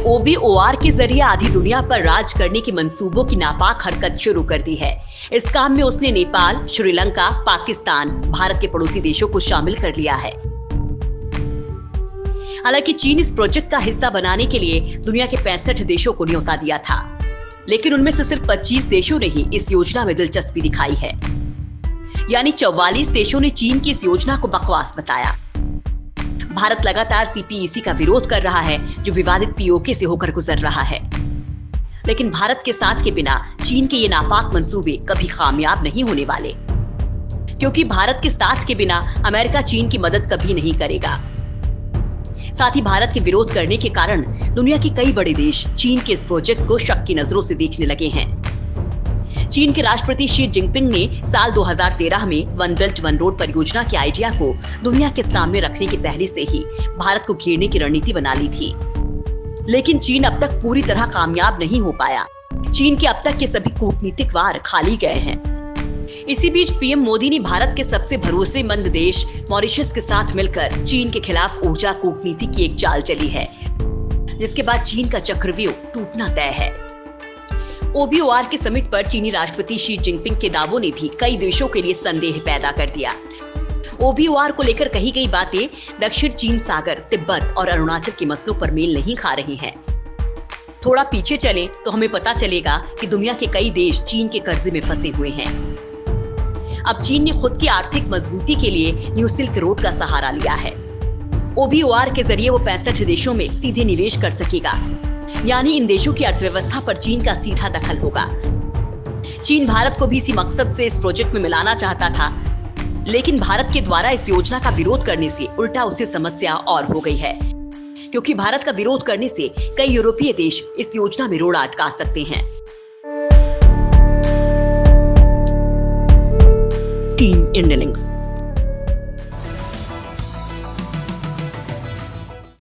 OBOR के जरिए आधी दुनिया पर राज करने के मंसूबों की नापाक हरकत शुरू कर दी है। इस काम में उसने नेपाल, श्रीलंका, पाकिस्तान, भारत के पड़ोसी देशों को शामिल कर लिया है। हालांकि चीन इस प्रोजेक्ट का हिस्सा बनाने के लिए दुनिया के 65 देशों को न्योता दिया था, लेकिन उनमें से सिर्फ 25 देशों ने ही इस योजना में दिलचस्पी दिखाई है। यानी 44 देशों ने चीन की इस योजना को बकवास बताया। भारत लगातार CPEC का विरोध कर रहा है, जो विवादित POK से होकर गुजर रहा है। लेकिन भारत के साथ के बिना चीन के ये नापाक मंसूबे कभी कामयाब नहीं होने वाले, क्योंकि भारत के साथ के बिना अमेरिका चीन की मदद कभी नहीं करेगा। साथ ही भारत के विरोध करने के कारण दुनिया के कई बड़े देश चीन के इस प्रोजेक्ट को शक की नजरों से देखने लगे हैं। चीन के राष्ट्रपति शी जिनपिंग ने साल 2013 में वन बेल्ट वन रोड परियोजना के आइडिया को दुनिया के सामने रखने के पहले से ही भारत को घेरने की रणनीति बना ली थी, लेकिन चीन अब तक पूरी तरह कामयाब नहीं हो पाया। चीन के अब तक के सभी कूटनीतिक वार खाली गए हैं। इसी बीच PM मोदी ने भारत के सबसे भरोसेमंद देश मॉरिशस के साथ मिलकर चीन के खिलाफ ऊर्जा कूटनीति की एक चाल चली है, जिसके बाद चीन का चक्रव्यूह टूटना तय है। OBOR के समिट पर चीनी राष्ट्रपति शी जिनपिंग के दावों ने भी कई देशों के लिए संदेह पैदा कर दिया। OBOR को लेकर कही गई बातें दक्षिण चीन सागर, तिब्बत और अरुणाचल के मसलों पर मेल नहीं खा रही हैं। थोड़ा पीछे चलें तो हमें पता चलेगा कि दुनिया के कई देश चीन के कर्जे में फंसे हुए हैं। अब चीन ने खुद की आर्थिक मजबूती के लिए न्यू सिल्क रोड का सहारा लिया है। OBOR के जरिए वो 65 देशों में सीधे निवेश कर सकेगा, यानी इन देशों की अर्थव्यवस्था पर चीन का सीधा दखल होगा। चीन भारत को भी इसी मकसद से इस प्रोजेक्ट में मिलाना चाहता था, लेकिन भारत के द्वारा इस योजना का विरोध करने से उल्टा उसे समस्या और हो गई है, क्योंकि भारत का विरोध करने से कई यूरोपीय देश इस योजना में रोड़ा अटका सकते हैं। Team India links.